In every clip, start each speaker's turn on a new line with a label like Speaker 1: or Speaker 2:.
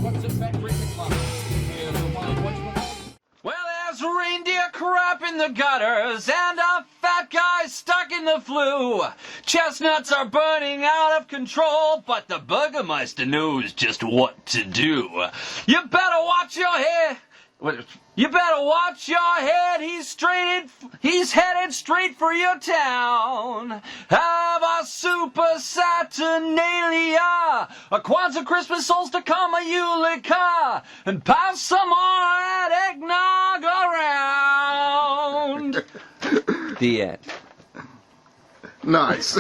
Speaker 1: Well, there's reindeer crap in the gutters and a fat guy stuck in the flue. Chestnuts are burning out of control, but the Burgermeister knows just what to do. You better watch your head. You better watch your head. He's headed straight for your town. Have a super Saturnalia, a Kwanzaa Christmas solstice, a Eureka, and pass some more of that eggnog around. The end.
Speaker 2: Nice.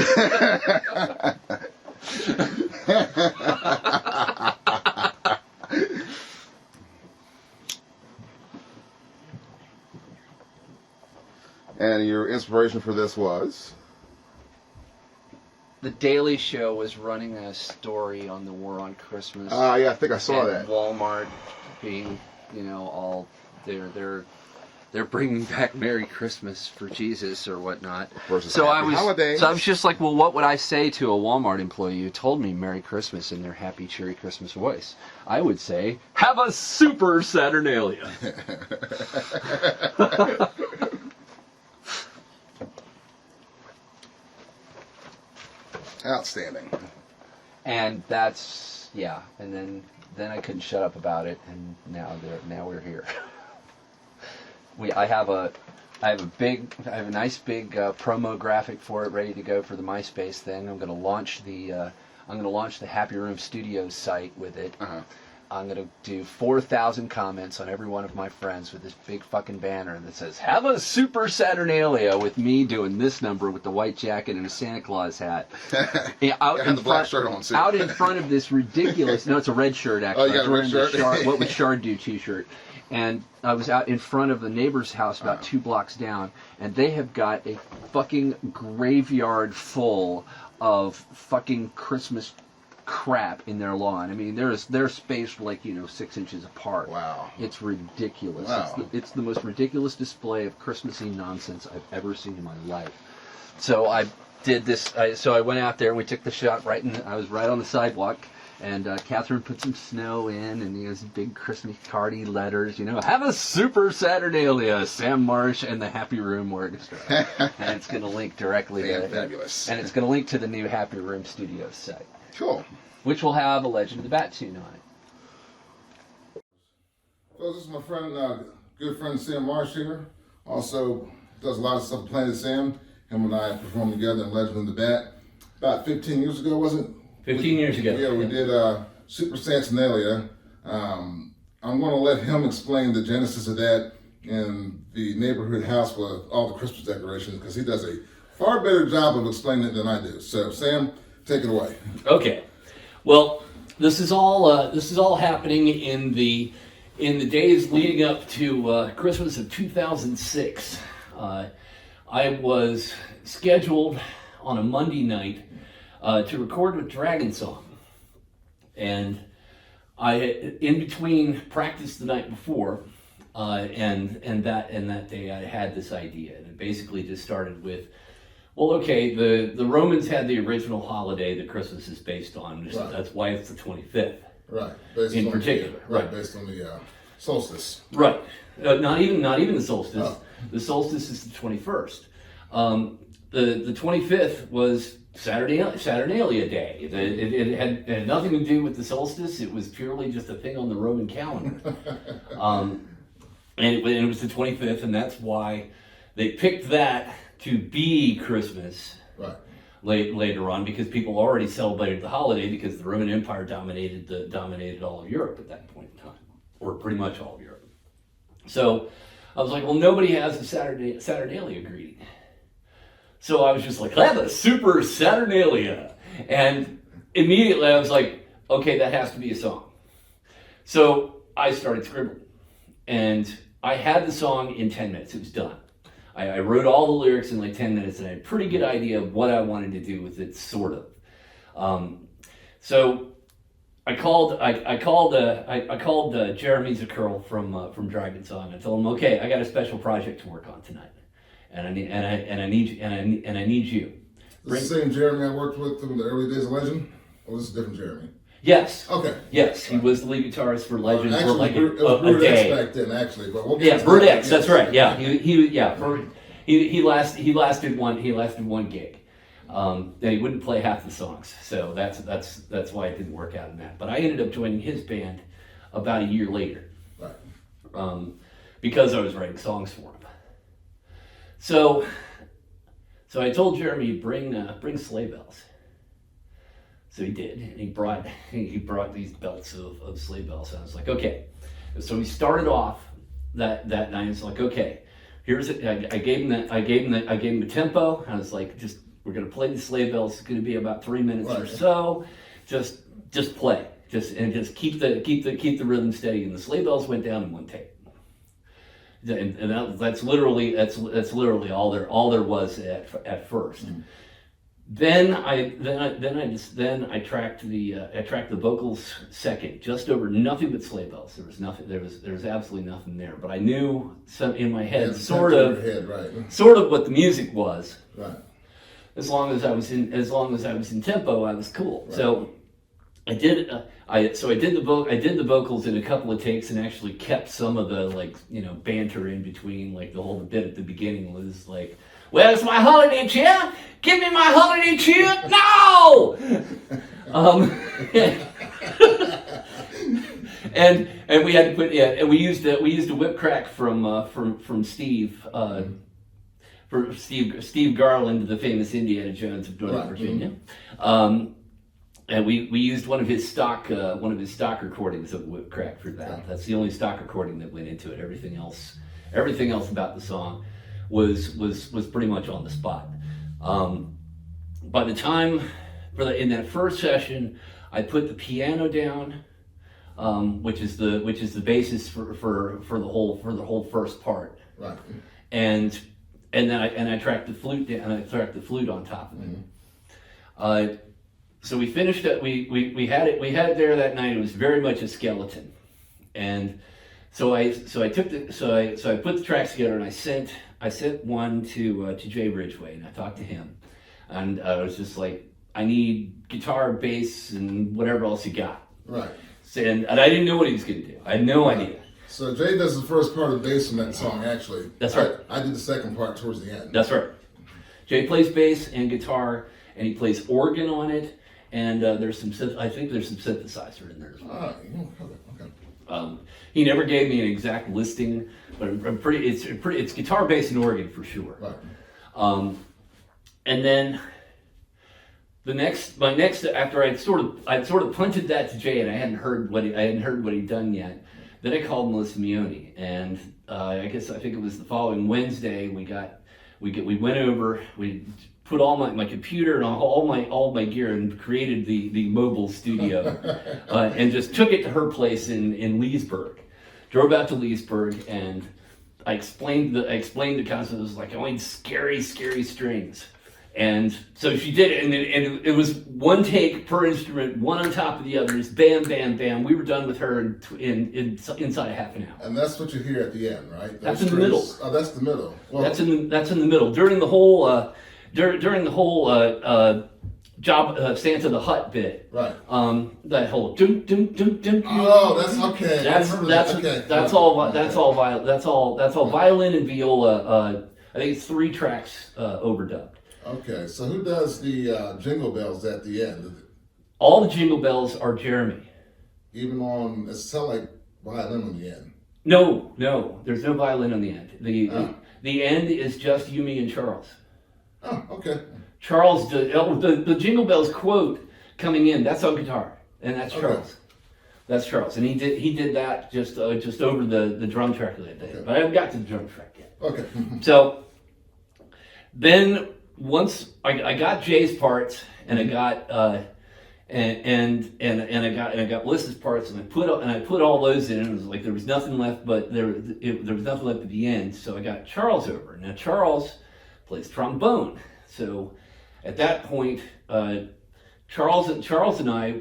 Speaker 2: And your inspiration for this was?
Speaker 1: The Daily Show was running a story on the war on Christmas.
Speaker 2: Yeah, I think I saw that.
Speaker 1: Walmart being, all they're bringing back Merry Christmas for Jesus or whatnot.
Speaker 2: Versus
Speaker 1: So
Speaker 2: Happy Holidays.
Speaker 1: I was just like, well, what would I say to a Walmart employee who told me Merry Christmas in their happy, cheery Christmas voice? I would say, have a super Saturnalia.
Speaker 2: Outstanding.
Speaker 1: And that's, and then I couldn't shut up about it, and now we're here. I have a nice big promo graphic for it ready to go for the MySpace thing. I'm going to launch the Happy Room Studios site with it.
Speaker 2: Uh-huh.
Speaker 1: I'm going to do 4,000 comments on every one of my friends with this big fucking banner that says, have a super Saturnalia, with me doing this number with the white jacket and a Santa Claus hat.
Speaker 2: And the black shirt on, too.
Speaker 1: Out in front of this ridiculous, no, it's a red shirt, actually.
Speaker 2: Oh, you got a red shirt?
Speaker 1: What Would Shard Do t-shirt. And I was out in front of the neighbor's house about 2 blocks down, and they have got a fucking graveyard full of fucking Christmas crap in their lawn. I mean, they're spaced like 6 inches apart.
Speaker 2: Wow.
Speaker 1: It's ridiculous.
Speaker 2: Wow.
Speaker 1: It's the most ridiculous display of Christmassy nonsense I've ever seen in my life. So I did this. So I went out there and we took the shot I was right on the sidewalk. And Catherine put some snow in, and these big Christmas cardy letters, have a super Saturnalia, Sam Marsh and the Happy Room Orchestra. And it's going to link directly to
Speaker 2: fabulous.
Speaker 1: And it's going to link to the new Happy Room Studios site.
Speaker 2: Cool.
Speaker 1: Which will have a Legend of the Bat tune on it.
Speaker 3: So this is my friend, good friend Sam Marsh here. Also does a lot of stuff with Planet Sam. Him and I performed together in Legend of the Bat about 15 years ago, wasn't it?
Speaker 1: 15 years ago.
Speaker 3: Yeah, we did Super Saturnalia. I'm going to let him explain the genesis of that in the neighborhood house with all the Christmas decorations, because he does a far better job of explaining it than I do. So Sam, take it away.
Speaker 4: Okay. Well, this is all happening in the days leading up to Christmas of 2006. I was scheduled on a Monday night to record with Dragon Song, and I, in between practice the night before, and that day, I had this idea, and it basically just started with, well, okay, the Romans had the original holiday that Christmas is based on.
Speaker 3: Right.
Speaker 4: That's why it's the 25th.
Speaker 3: Right.
Speaker 4: In particular. Right.
Speaker 3: Based on the solstice.
Speaker 4: Right. Not even the solstice.
Speaker 3: Oh.
Speaker 4: The solstice is the 21st. The 25th was Saturnalia Day. It had nothing to do with the solstice. It was purely just a thing on the Roman calendar. And it was the 25th, and that's why they picked that to be Christmas.
Speaker 3: Right.
Speaker 4: Later on, because people already celebrated the holiday because the Roman Empire dominated all of Europe at that point in time, or pretty much all of Europe. So I was like, well, nobody has a Saturnalia greeting. So I was just like, have a super Saturnalia. And immediately I was like, okay, that has to be a song. So I started scribbling. And I had the song in 10 minutes. It was done. I wrote all the lyrics in like 10 minutes, and I had a pretty good idea of what I wanted to do with it, sort of. So I called Jeremy Zakurl from Dragon Song. I told him, okay, I got a special project to work on tonight, and I need you.
Speaker 3: This is the same Jeremy I worked with in the early days of Legend? Or this is a different Jeremy?
Speaker 4: Yes.
Speaker 3: Okay.
Speaker 4: Yes, he was the lead guitarist for Legend for like
Speaker 3: it was
Speaker 4: a day.
Speaker 3: back then, actually, but we'll get
Speaker 4: Yeah,
Speaker 3: to
Speaker 4: Bird
Speaker 3: that.
Speaker 4: X. That's right. Yeah, he lasted one gig. And he wouldn't play half the songs, so that's why it didn't work out in that. But I ended up joining his band about a year later,
Speaker 3: Right.
Speaker 4: because I was writing songs for him. So I told Jeremy, bring sleigh bells. So he did, and he brought these belts of sleigh bells. And I was like, okay. So we started off that night. It's like, okay, here's it. I gave him a tempo. I was like, we're gonna play the sleigh bells. It's gonna be about 3 minutes or so. Just play. Just keep the rhythm steady. And the sleigh bells went down in one take. And that's literally all there was at first. Mm-hmm. Then I tracked the vocals second, just over nothing but sleigh bells. There was absolutely nothing there. But I knew in my head sort of what the music was.
Speaker 3: Right.
Speaker 4: As long as I was in tempo, I was cool.
Speaker 3: Right.
Speaker 4: So I did the vocals in a couple of takes and actually kept some of the banter in between. Like the bit at the beginning was like, "Where's my holiday cheer? Give me my holiday cheer now!" and we had to put and we used a whip crack from Steve. For Steve Garland, the famous Indiana Jones of Northern Virginia, and we used one of his stock recordings of Whip Crack for that. Yeah. That's the only stock recording that went into it. Everything else about the song was pretty much on the spot. By the time in that first session, I put the piano down, which is the basis for the whole first part,
Speaker 3: right,
Speaker 4: and then I tracked the flute down, and I tracked the flute on top of it. Mm-hmm. So we finished it. We had it there that night. It was very much a skeleton, and so I put the tracks together, and I sent one to Jay Ridgway, and I talked to him, and I was just like, I need guitar, bass, and whatever else you got.
Speaker 3: Right.
Speaker 4: And I didn't know what he was going to do. I had no idea.
Speaker 3: So Jay does the first part of the bass in that song, actually.
Speaker 4: That's right.
Speaker 3: I did the second part towards the end.
Speaker 4: That's right. Jay plays bass and guitar, and he plays organ on it, and I think there's some synthesizer in there as well. Okay. He never gave me an exact listing, but it's guitar, bass, and organ for sure.
Speaker 3: Right.
Speaker 4: And then after I'd sort of punted that to Jay, and I hadn't heard what he'd done yet. Then I called Melissa Mione, and I think it was the following Wednesday. We went over. We put all my computer and all my gear and created the mobile studio, and just took it to her place in Leesburg. Drove out to Leesburg, and I explained the concept. It was like, I need scary strings. And so she did it, and it was one take per instrument, one on top of the others, bam, bam, bam. We were done with her inside a half an hour.
Speaker 3: And that's what you hear at the end, right?
Speaker 4: That's in the middle.
Speaker 3: Oh, that's the middle. Well,
Speaker 4: that's in the middle. During the whole job Santa the Hut bit.
Speaker 3: Right.
Speaker 4: That whole dum dum dum dum.
Speaker 3: Oh, that's okay.
Speaker 4: That's all violin and viola. I think it's 3 tracks overdubbed.
Speaker 3: Okay, so who does the jingle bells at the end?
Speaker 4: All the jingle bells are Jeremy.
Speaker 3: Even on, it sounds like violin on the end.
Speaker 4: No, there's no violin on the end. The end is just you, me, and Charles.
Speaker 3: Oh, okay.
Speaker 4: Charles, the jingle bells quote coming in, that's on guitar, and that's Charles. Okay. That's Charles, and he did that just over the drum track that day. Okay. But I haven't got to the drum track yet.
Speaker 3: Okay.
Speaker 4: So then once I got Jay's parts, and I got I got Melissa's parts, and I put all those in, and it was like there was nothing left, but there was nothing left at the end. So I got Charles over. Now Charles plays trombone. So at that point, Charles and I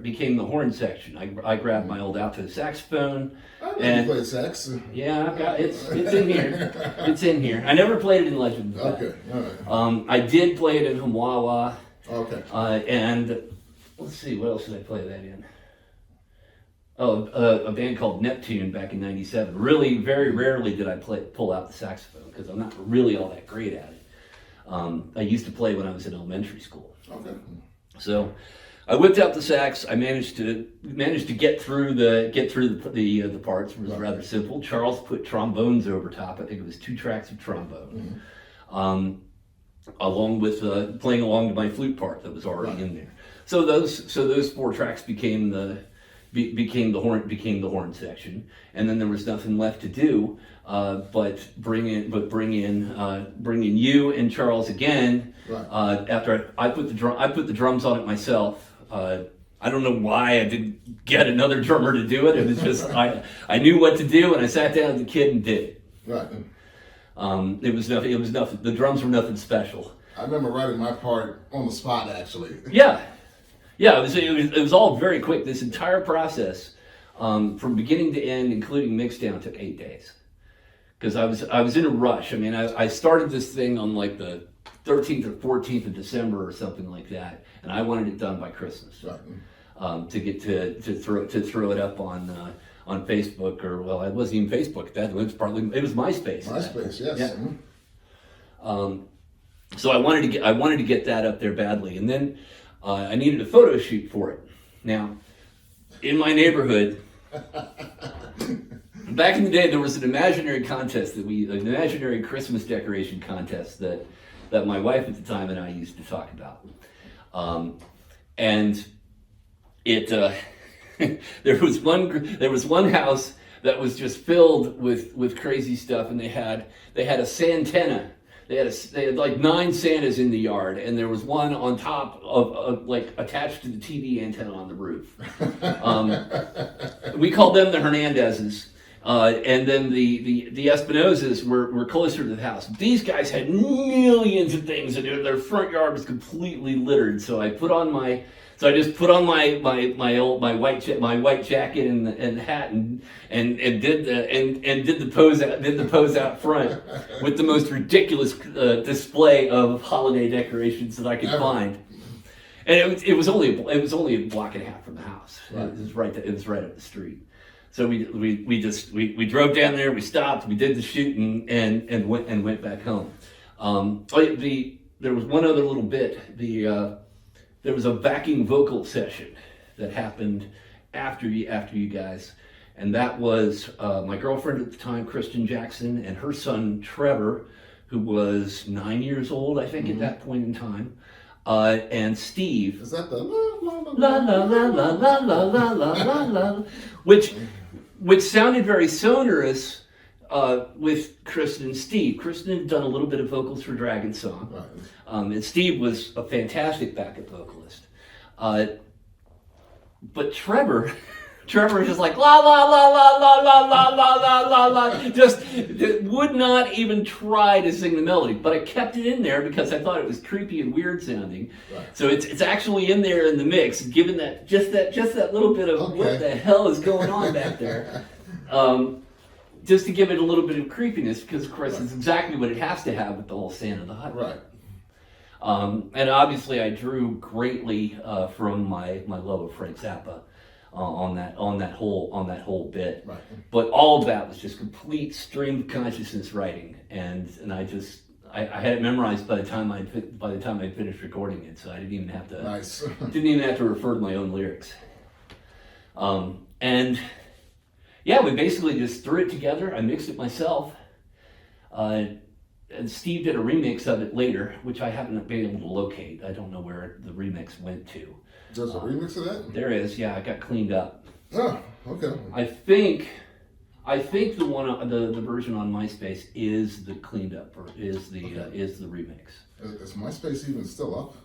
Speaker 4: became the horn section. I grabbed my old alto saxophone.
Speaker 3: And you played sax?
Speaker 4: Yeah, I've got it's in here. It's in here. I never played it in Legend.
Speaker 3: Okay, all right.
Speaker 4: I did play it in Humwawa.
Speaker 3: Okay.
Speaker 4: let's see, what else did I play that in? Oh, a band called Neptune back in '97. Really, very rarely did I pull out the saxophone because I'm not really all that great at it. I used to play when I was in elementary school.
Speaker 3: Okay.
Speaker 4: So I whipped out the sax. I managed to get through the parts. It was rather simple. Charles put trombones over top. I think it was 2 tracks of trombone, along with playing along to my flute part that was already in there. So those 4 tracks became the horn section, and then there was nothing left to do but bring in you and Charles again. After I put the drums on it myself. I don't know why I didn't get another drummer to do it. It was just I knew what to do, and I sat down as a kid and did it.
Speaker 3: Right.
Speaker 4: It was nothing. The drums were nothing special.
Speaker 3: I remember writing my part on the spot, actually.
Speaker 4: Yeah. It was all very quick. This entire process, from beginning to end, including mixdown, took 8 days. Because I was in a rush. I mean, I started this thing on like the 13th or 14th of December or something like that, and I wanted it done by Christmas.
Speaker 3: Right.
Speaker 4: To get to throw it up on Facebook, or well, it wasn't even Facebook at that. It was MySpace.
Speaker 3: MySpace, yes.
Speaker 4: Yeah. So I wanted to get that up there badly, and then I needed a photo shoot for it. Now, in my neighborhood, back in the day, there was an imaginary contest an imaginary Christmas decoration contest that my wife at the time and I used to talk about, and it there was one house that was just filled with crazy stuff, and they had a Santana. They had like 9 Santas in the yard, and there was one on top of like attached to the TV antenna on the roof. We called them the Hernandezes. And then the Espinosas were closer to the house. These guys had millions of things, and their front yard was completely littered. So I just put on my white jacket and hat and did the pose out front with the most ridiculous display of holiday decorations that I could find. And it was only a block and a half from the house. Right. It was right up the street. So we drove down there, we stopped, we did the shoot and went back home. There was one other little bit. There was a backing vocal session that happened after you guys, and that was my girlfriend at the time, Kristen Jackson, and her son Trevor, who was 9 years old, I think, at that point in time, and Steve.
Speaker 3: Is that the
Speaker 4: la la la la la la la la la, which sounded very sonorous with Kristen and Steve. Kristen had done a little bit of vocals for Dragon Song, and Steve was a fantastic backup vocalist. But Trevor was just like la la la la la la la la la la la, just would not even try to sing the melody. But I kept it in there because I thought it was creepy and weird sounding. Right. So it's actually in there in the mix, given that just that little bit of what the hell is going on back there, just to give it a little bit of creepiness, because of course it's exactly what it has to have with the whole Santa the Hut.
Speaker 3: Right.
Speaker 4: And obviously I drew greatly from my love of Frank Zappa. On that whole bit,
Speaker 3: right.
Speaker 4: But all of that was just complete stream of consciousness writing, and I had it memorized by the time I finished recording it, so I didn't even have to refer to my own lyrics. And yeah, we basically just threw it together. I mixed it myself, and Steve did a remix of it later, which I haven't been able to locate. I don't know where the remix went to.
Speaker 3: There's a remix of that?
Speaker 4: There is, yeah. It got cleaned up.
Speaker 3: Oh, okay.
Speaker 4: I think the one the version on MySpace is the cleaned up, or is the remix.
Speaker 3: Is MySpace even still up?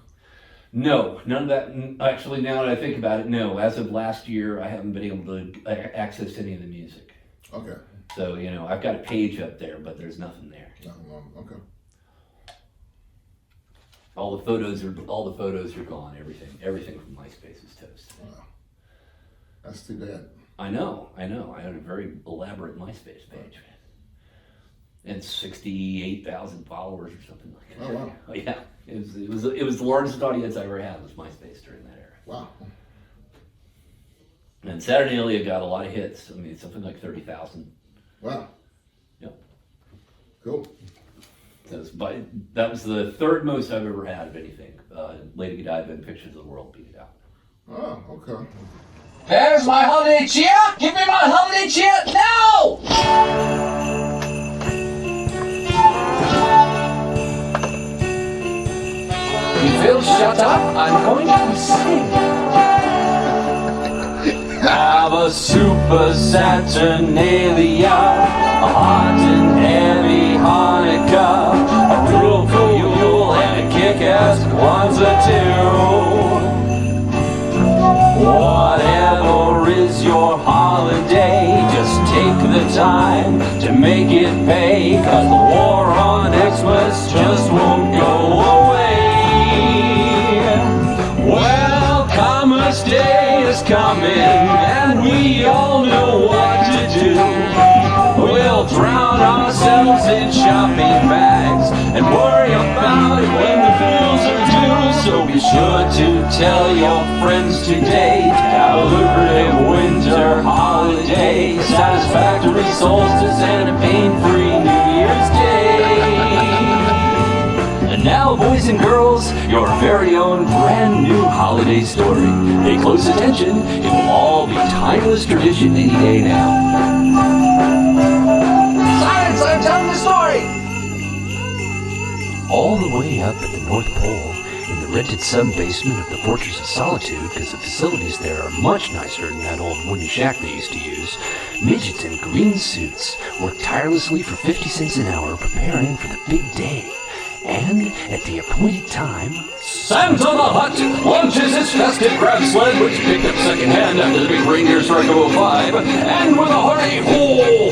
Speaker 4: No, none of that. Actually, now that I think about it, no. As of last year, I haven't been able to access any of the music.
Speaker 3: Okay.
Speaker 4: So I've got a page up there, but there's nothing there.
Speaker 3: Okay.
Speaker 4: All the photos are gone. Everything from MySpace is toast.
Speaker 3: Wow. That's too bad.
Speaker 4: I know. I had a very elaborate MySpace page, and 68,000 followers or something like that.
Speaker 3: Oh wow.
Speaker 4: Oh, yeah, it was the largest audience I ever had was MySpace during that era.
Speaker 3: Wow.
Speaker 4: And Saturnalia got a lot of hits. I mean, something like 30,000.
Speaker 3: Wow.
Speaker 4: Yep.
Speaker 3: Cool.
Speaker 4: That was the third most I've ever had of anything. Lady Godiva and Pictures of the World beat it out.
Speaker 3: Oh, okay.
Speaker 1: There's my holiday cheer! Give me my holiday cheer now! You Phil, shut up. I'm going to sing. Have a super Saturnalia, a hot and heavy Hanukkah, a real cool Yule, and a kick-ass Kwanzaa too. Whatever is your holiday, just take the time to make it pay, 'cause the war on Xmas just won't go away. Well, Commerce Day is coming, and we all know what to do. We'll drown ourselves in shopping bags and worry about it when the bills are due. So be sure to tell your friends today to have a lucrative winter holiday, satisfactory solstice, and a pain-free New Year's Day. And now, boys and girls, your very own brand new holiday story. Pay close attention, it will all be timeless tradition any day now. Silence, I'm telling the story! All the way up at the North Pole, in the rented sub-basement of the Fortress of Solitude, because the facilities there are much nicer than that old wooden shack they used to use, midgets in green suits work tirelessly for 50 cents an hour preparing for the big day. And at the appointed time, Santa the Hut launches his festive crab sled, which picked up secondhand after the big reindeer strike of 05, and with a hearty ho-ho,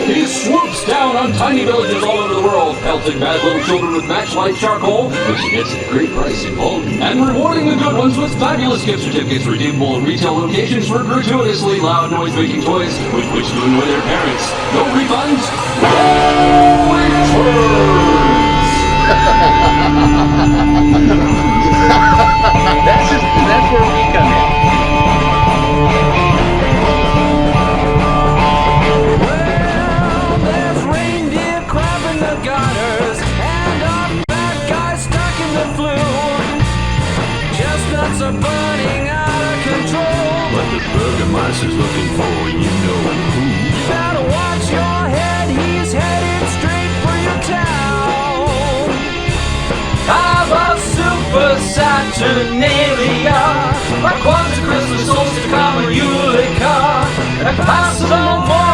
Speaker 1: he swoops down on tiny villages all over the world, pelting bad little children with matchlight charcoal, which he gets at a great price in bulk, and rewarding the good ones with fabulous gift certificates redeemable in retail locations for gratuitously loud noise-making toys, which do annoy their parents. No refunds, no returns. That's where we come in. Well, there's reindeer crap in the gutters, and our fat guy stuck in the flu. Chestnuts are burning out of control, but the burgomaster's looking for you know who. You better watch your head, he's headed straight for your town. Have a super Saturnalia, like Kwanzaa, Christmas, solstice, common Eureka, and pass it on.